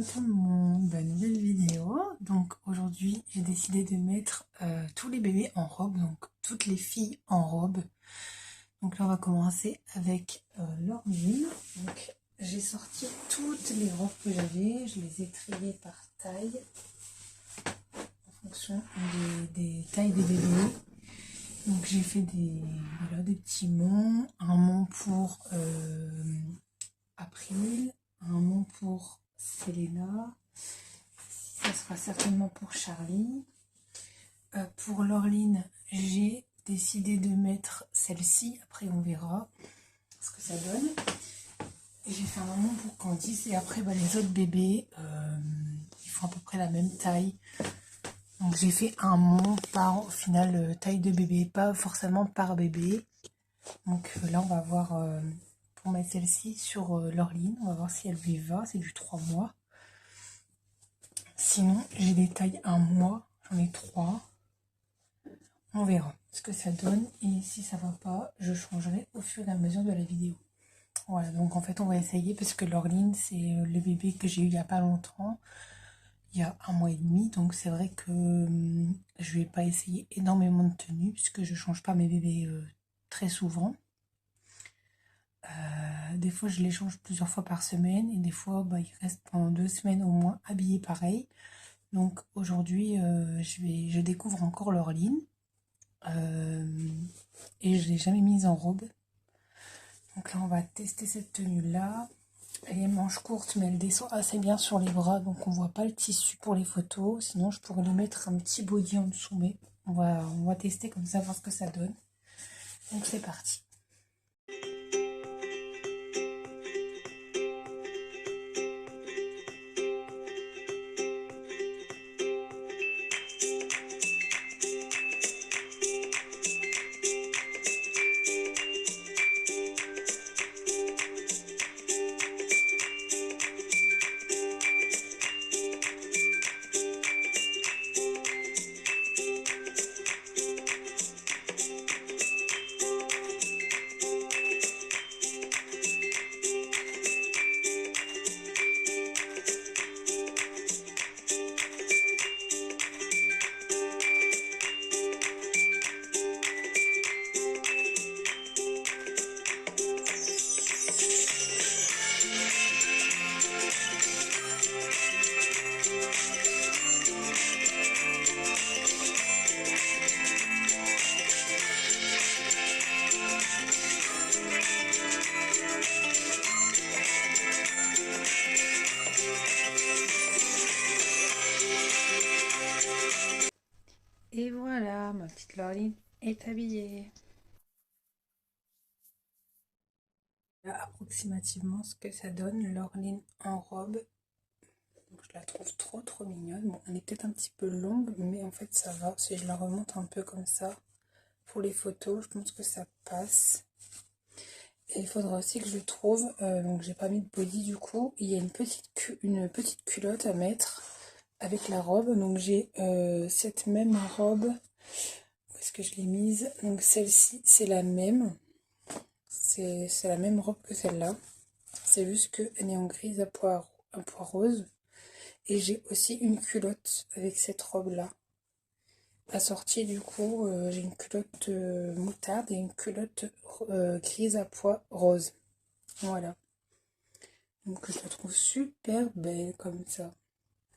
tout le monde, nouvelle vidéo. Donc aujourd'hui j'ai décidé de mettre tous les bébés en robe, donc toutes les filles en robe. Donc là on va commencer avec l'origine. Donc j'ai sorti toutes les robes que j'avais, je les ai triées par taille en fonction des tailles des bébés. Donc j'ai fait des petits monts, un mont pour April, un mont pour Selena, ça sera certainement pour Charlie. Pour Laureline, j'ai décidé de mettre celle-ci, après on verra ce que ça donne. Et j'ai fait un mont pour Candice et après les autres bébés, ils font à peu près la même taille. Donc j'ai fait un mont par au final taille de bébé, pas forcément par bébé. Donc là on va voir pour mettre celle-ci sur Laureline, on va voir si elle lui va, c'est du 3 mois. Sinon j'ai des tailles 1 mois, j'en ai 3. On verra ce que ça donne et si ça va pas, je changerai au fur et à mesure de la vidéo. Voilà, donc en fait on va essayer parce que Laureline c'est le bébé que j'ai eu il y a pas longtemps. Il y a 1 mois et demi, donc c'est vrai que je vais pas essayer énormément de tenues puisque je change pas mes bébés très souvent. Des fois je les change plusieurs fois par semaine et des fois ils restent pendant 2 semaines au moins habillés pareil. Donc aujourd'hui je découvre encore Laureline et je l'ai jamais mise en robe. Donc là on va tester cette tenue là. Elle est manche courte mais elle descend assez bien sur les bras donc on voit pas le tissu pour les photos. Sinon je pourrais lui mettre un petit body en dessous mais on va tester comme ça, voir ce que ça donne. Donc c'est parti. Et voilà, ma petite Laureline est habillée. Voilà approximativement ce que ça donne, Laureline en robe. Donc, je la trouve trop mignonne. Bon, elle est peut-être un petit peu longue, mais en fait ça va. Si je la remonte un peu comme ça, pour les photos, je pense que ça passe. Et il faudra aussi que je trouve, donc j'ai pas mis de body du coup, il y a une petite culotte à mettre avec la robe. Donc j'ai cette même robe. Où est-ce que je l'ai mise? Donc celle-ci, c'est la même. C'est la même robe que celle-là. C'est juste qu'elle est en grise à pois rose. Et j'ai aussi une culotte avec cette robe-là. Assortie du coup, j'ai une culotte moutarde et une culotte grise à pois rose. Voilà. Donc je la trouve super belle comme ça.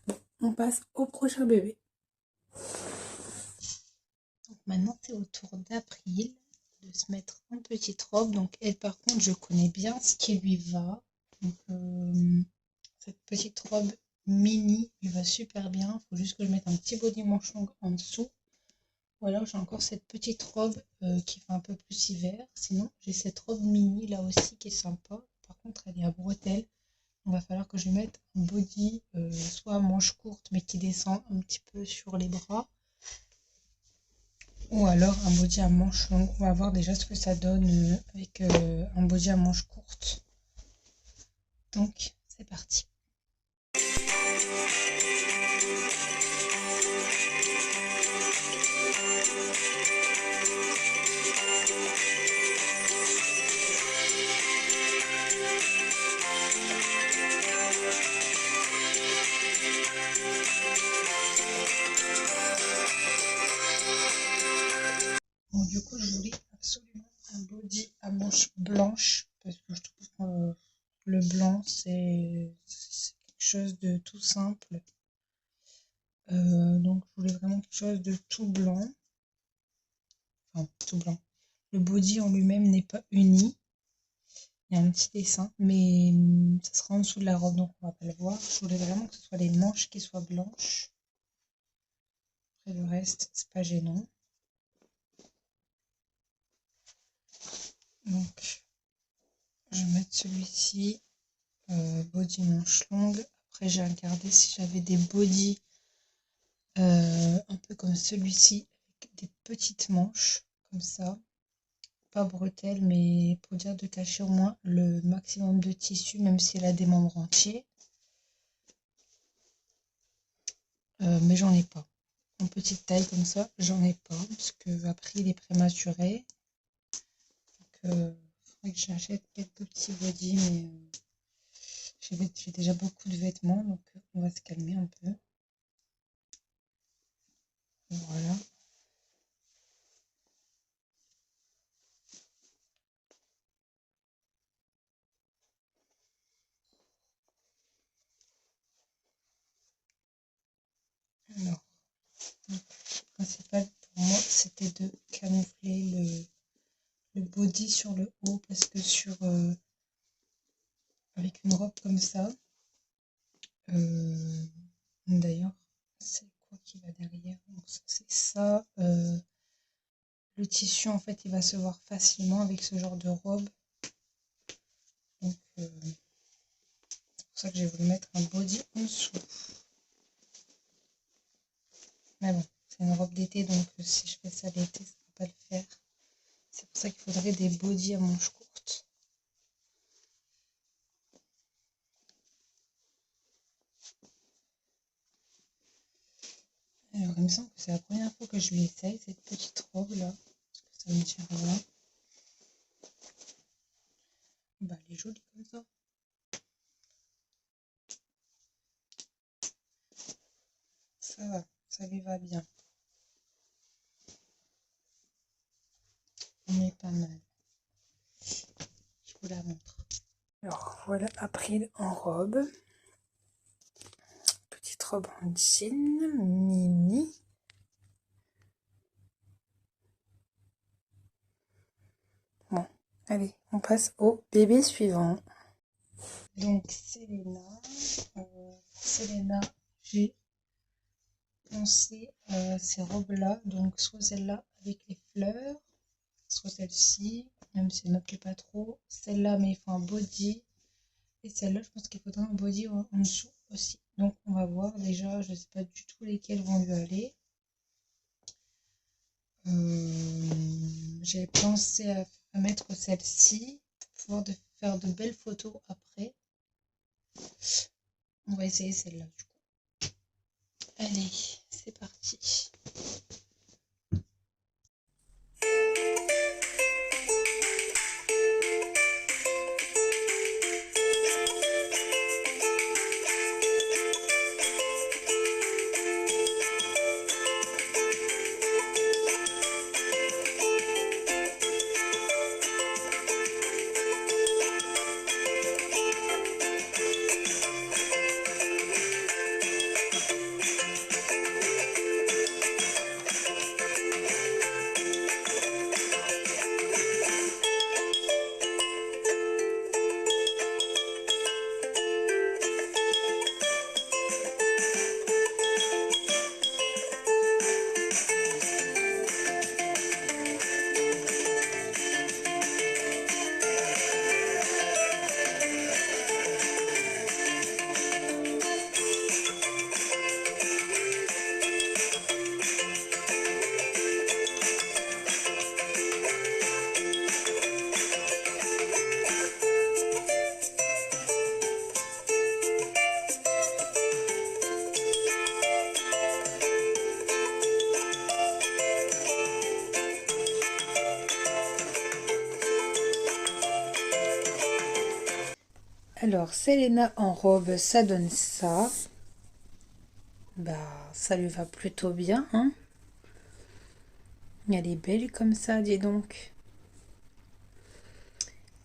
Bon, on passe au prochain bébé. Donc maintenant c'est au tour d'April de se mettre en petite robe. Donc elle par contre je connais bien ce qui lui va. Donc cette petite robe mini lui va super bien. Il faut juste que je mette un petit body manche longue en dessous. Ou alors j'ai encore cette petite robe qui fait un peu plus hiver. Sinon j'ai cette robe mini là aussi qui est sympa. Par contre elle est à bretelles. Il va falloir que je mette un body soit à manche courte mais qui descend un petit peu sur les bras. Ou alors un body à manche longue. On va voir déjà ce que ça donne avec un body à manche courte. Donc c'est parti. Bon, du coup, je voulais absolument un body à manches blanches parce que je trouve que le blanc, c'est quelque chose de tout simple. Donc, je voulais vraiment quelque chose de tout blanc. Enfin, tout blanc. Le body en lui-même n'est pas uni. Il y a un petit dessin, mais ça sera en dessous de la robe, donc on va pas le voir. Je voulais vraiment que ce soit les manches qui soient blanches. Après, le reste, c'est pas gênant. Donc, je vais mettre celui-ci, body manche longue. Après, j'ai regardé si j'avais des bodys un peu comme celui-ci, avec des petites manches, comme ça. Pas bretelles, mais pour dire de cacher au moins le maximum de tissu, même si elle a des membres entiers. Mais j'en ai pas. En petite taille comme ça, j'en ai pas, parce que après il est prématuré. Donc, faudrait que j'achète quelques petits bodys, mais j'ai déjà beaucoup de vêtements, donc on va se calmer un peu. Voilà. Alors, le principal pour moi, c'était de camoufler le body sur le haut, parce que avec une robe comme ça, d'ailleurs, c'est quoi qui va derrière? Donc, c'est ça. Le tissu, en fait, il va se voir facilement avec ce genre de robe. Donc, c'est pour ça que j'ai voulu mettre un body en dessous. Mais bon, c'est une robe d'été, donc si je fais ça l'été, ça ne va pas le faire. C'est pour ça qu'il faudrait des bodys à manches courtes. Alors, il me semble que c'est la première fois que je l'essaye, cette petite robe-là. Parce que ça me tient rien. Bah, elle est jolie comme ça. Ça va, ça lui va bien. On est pas mal. Je vous la montre. Alors, voilà April en robe. Petite robe en jean, mini. Bon, allez, on passe au bébé suivant. Donc, Selena, j'ai pensé ces robes-là, donc soit celle-là avec les fleurs, soit celle-ci, même si elle ne me plaît pas trop. Celle-là, mais il faut un body. Et celle-là, je pense qu'il faudra un body en dessous aussi. Donc, on va voir. Déjà, je ne sais pas du tout lesquels vont lui aller. J'ai pensé à mettre celle-ci pour pouvoir faire de belles photos après. On va essayer celle-là du coup. Allez, c'est parti. Alors, Selena en robe, ça donne ça. Bah, ça lui va plutôt bien, hein. Elle est belle comme ça, dis donc.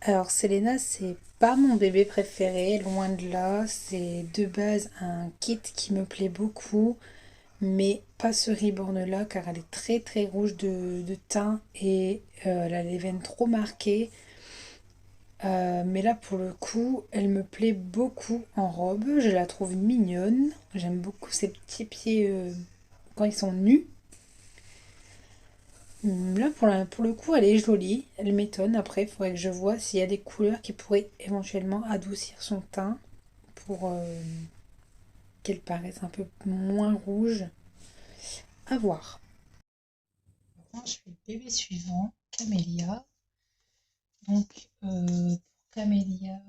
Alors, Selena, c'est pas mon bébé préféré, loin de là. C'est de base un kit qui me plaît beaucoup, mais pas ce reborn-là, car elle est très très rouge de teint et elle a les veines trop marquées. Mais là, pour le coup, elle me plaît beaucoup en robe. Je la trouve mignonne. J'aime beaucoup ses petits pieds quand ils sont nus. Là, pour le coup, elle est jolie. Elle m'étonne. Après, il faudrait que je vois s'il y a des couleurs qui pourraient éventuellement adoucir son teint pour qu'elle paraisse un peu moins rouge. À voir. Maintenant, je fais le bébé suivant, Camélia. Donc, pour Camélia,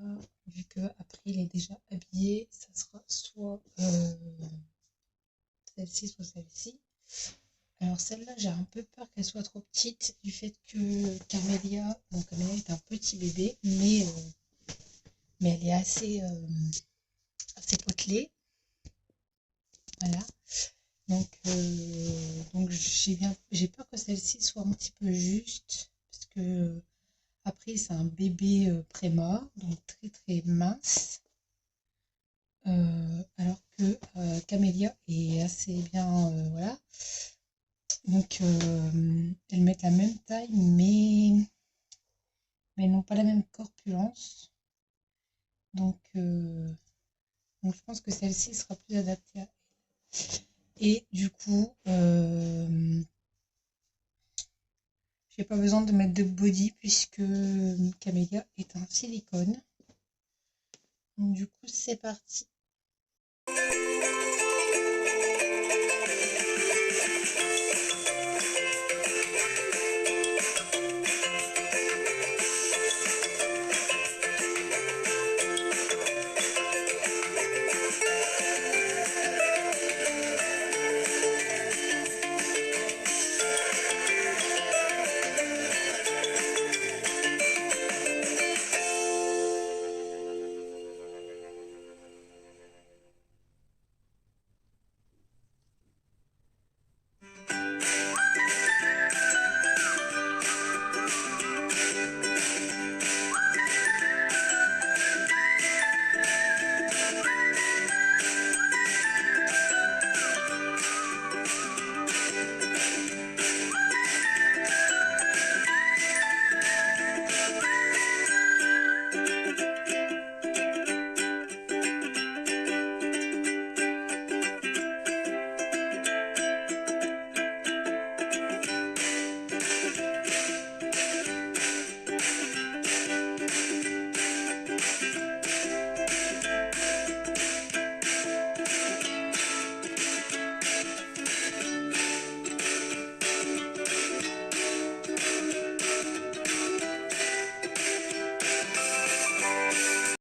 vu que après il est déjà habillé, ça sera soit celle-ci, soit celle-ci. Alors celle-là, j'ai un peu peur qu'elle soit trop petite du fait que Camélia, bon Camélia est un petit bébé, mais elle est assez potelée, voilà. Donc j'ai peur que celle-ci soit un petit peu juste, parce que après c'est un bébé prémort, donc très très mince, alors que Camélia est assez bien, voilà. Donc elles mettent la même taille, mais elles n'ont pas la même corpulence. Donc, euh, donc je pense que celle-ci sera plus adaptée à elle. Et du coup, j'ai pas besoin de mettre de body puisque Camélia est un silicone. Donc, du coup, c'est parti.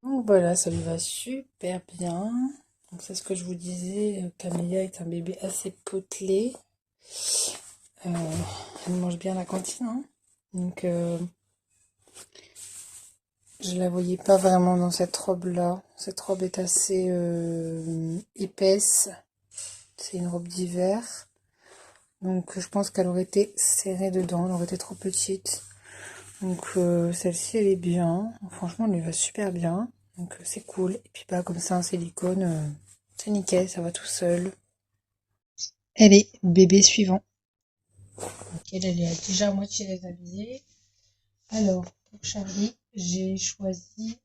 Donc voilà, ça lui va super bien. Donc c'est ce que je vous disais, Camélia est un bébé assez potelé. Euh, Elle mange bien la cantine, hein. Donc je la voyais pas vraiment dans cette robe-là. Cette robe est assez épaisse. C'est une robe d'hiver. Donc je pense qu'elle aurait été serrée dedans, elle aurait été trop petite. Donc celle-ci elle est bien. Franchement elle lui va super bien. Donc c'est cool. Et puis bah comme ça un silicone, c'est nickel, ça va tout seul. Elle est bébé suivant. Donc elle est déjà à moitié déshabillée. Alors pour Charlie, j'ai choisi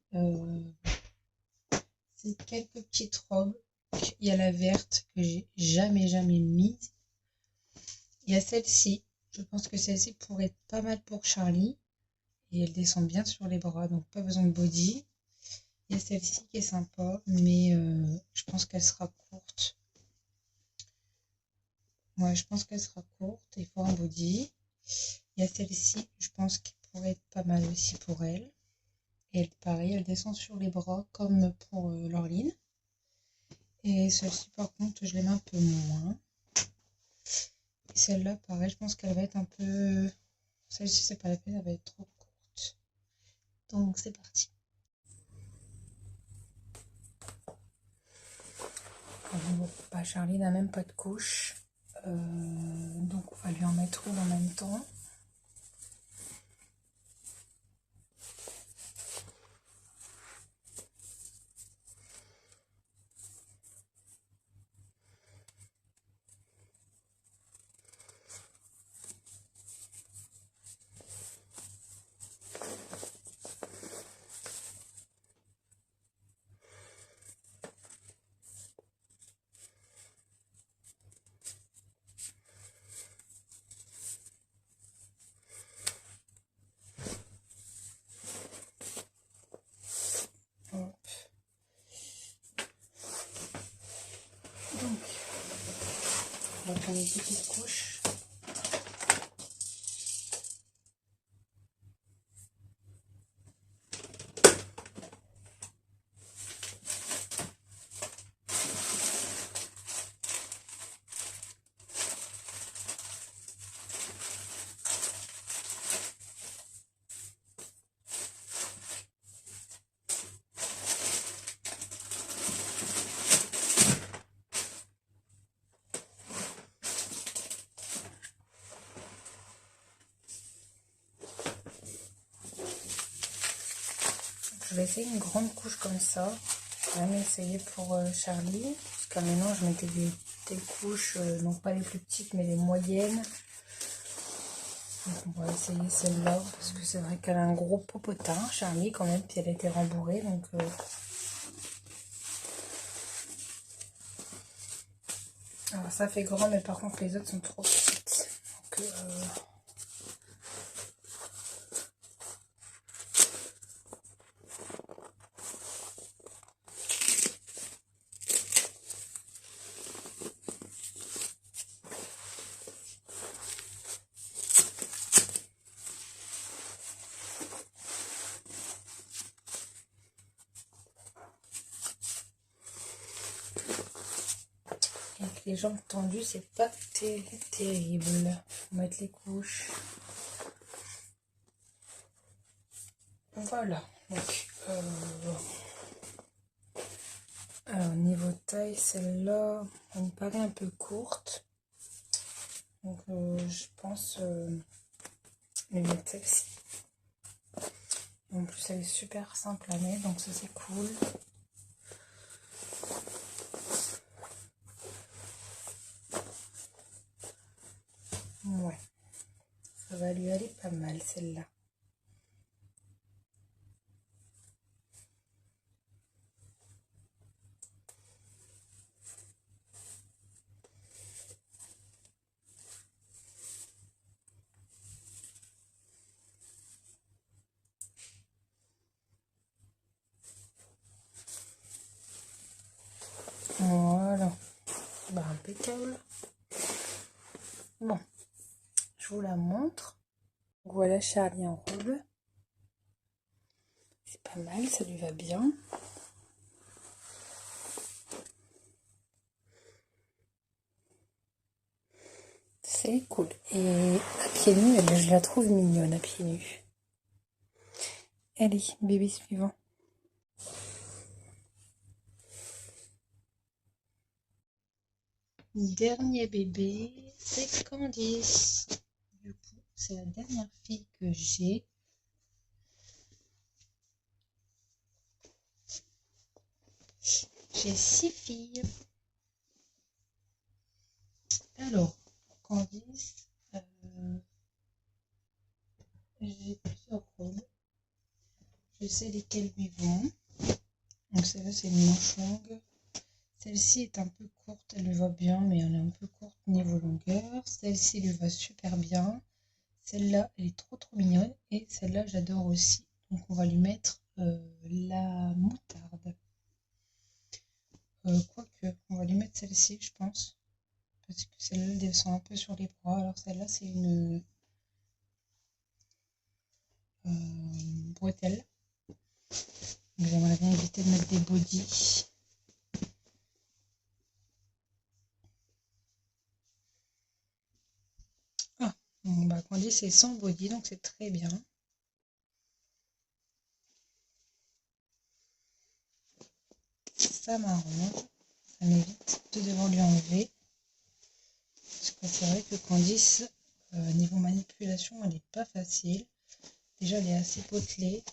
ces quelques petites robes. Il y a la verte que j'ai jamais mise. Il y a celle-ci. Je pense que celle-ci pourrait être pas mal pour Charlie. Et elle descend bien sur les bras, donc pas besoin de body. Il y a celle-ci qui est sympa, mais je pense qu'elle sera courte. Ouais, je pense qu'elle sera courte, il faut un body. Il y a celle-ci, je pense qu'elle pourrait être pas mal aussi pour elle. Et elle, pareil, elle descend sur les bras comme pour Laureline. Et celle-ci, par contre, je l'aime un peu moins. Et celle-là, pareil, je pense qu'elle va être un peu... Celle-ci, c'est pas la peine, elle va être trop courte. Donc, c'est parti. Bah, Charlie n'a même pas de couche. Donc on va lui en mettre une en même temps. Donc, on va prendre une petite couche. Je vais essayer une grande couche comme ça. Je vais même essayer pour Charlie. Jusqu'à maintenant, je mettais des couches, donc pas les plus petites, mais les moyennes. Donc on va essayer celle-là, parce que c'est vrai qu'elle a un gros popotin, Charlie, quand même, puis elle a été rembourrée, donc... Alors ça fait grand, mais par contre les autres sont trop petites. Donc, avec les jambes tendues, c'est pas terrible. Faut mettre les couches. Voilà. Donc, alors niveau taille, celle-là, elle me paraît un peu courte. Donc je pense lui mettre celle-ci. En plus, elle est super simple à mettre, donc ça c'est cool. Ouais, ça va lui aller pas mal celle-là. Voilà, bah, impeccable. Bon, je vous la montre. Voilà Charlie en robe. C'est pas mal, ça lui va bien. C'est cool. Et à pieds nus, je la trouve mignonne à pieds nus. Allez, bébé suivant. Dernier bébé, c'est Candice. Du coup, c'est la dernière fille que j'ai. J'ai 6 filles. Alors, Candice, j'ai plusieurs robes. Je sais lesquelles lui vont. Donc celle-là, c'est une manche longue. Celle-ci est un peu courte, elle lui va bien, mais elle est un peu courte niveau longueur. Celle-ci lui va super bien. Celle-là, elle est trop mignonne. Et celle-là, j'adore aussi. Donc on va lui mettre la moutarde. Quoique, on va lui mettre celle-ci, je pense. Parce que celle-là, elle descend un peu sur les bras. Alors celle-là, c'est une bretelle. J'aimerais bien éviter de mettre des bodys. Ah, bon, bah, qu'on dit c'est sans body, donc c'est très bien. Ça m'arrange. Ça m'évite de devoir lui enlever. Parce que c'est vrai que Candice, Niveau manipulation, elle n'est pas facile. Déjà, elle est assez potelée.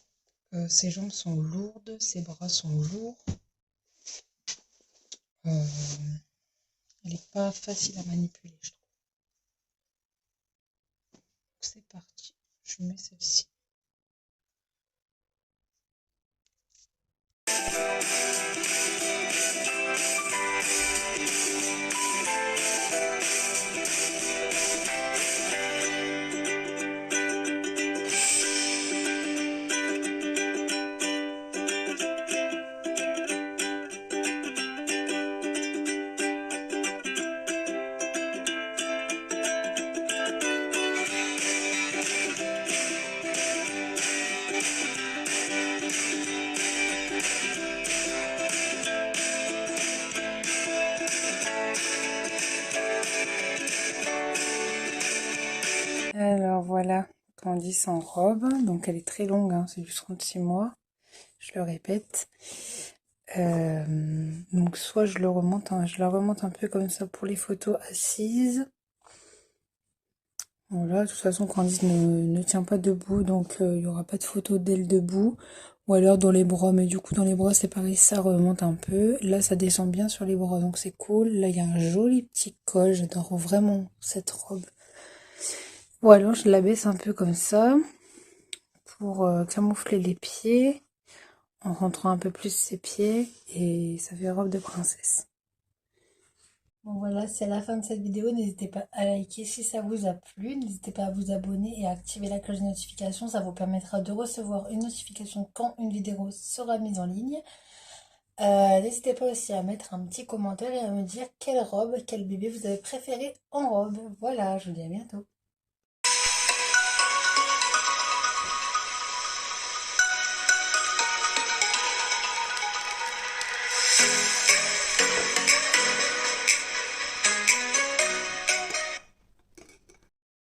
Ses jambes sont lourdes, ses bras sont lourds. Euh, elle n'est pas facile à manipuler, je trouve. C'est parti. Je mets celle-ci. Alors voilà, Candice en robe. Donc elle est très longue, hein, c'est juste 36 mois. Je le répète. Donc soit je la remonte un peu comme ça pour les photos assises. Voilà, de toute façon Candice ne tient pas debout, donc il n'y aura pas de photo d'elle debout. Ou alors dans les bras, mais du coup dans les bras c'est pareil, ça remonte un peu. Là ça descend bien sur les bras, donc c'est cool. Là il y a un joli petit col, j'adore vraiment cette robe. Ou alors je la baisse un peu comme ça, pour camoufler les pieds, en rentrant un peu plus ses pieds, et ça fait robe de princesse. Bon voilà, c'est la fin de cette vidéo. N'hésitez pas à liker si ça vous a plu. N'hésitez pas à vous abonner et à activer la cloche de notification. Ça vous permettra de recevoir une notification quand une vidéo sera mise en ligne. N'hésitez pas aussi à mettre un petit commentaire et à me dire quelle robe, quel bébé vous avez préféré en robe. Voilà, je vous dis à bientôt.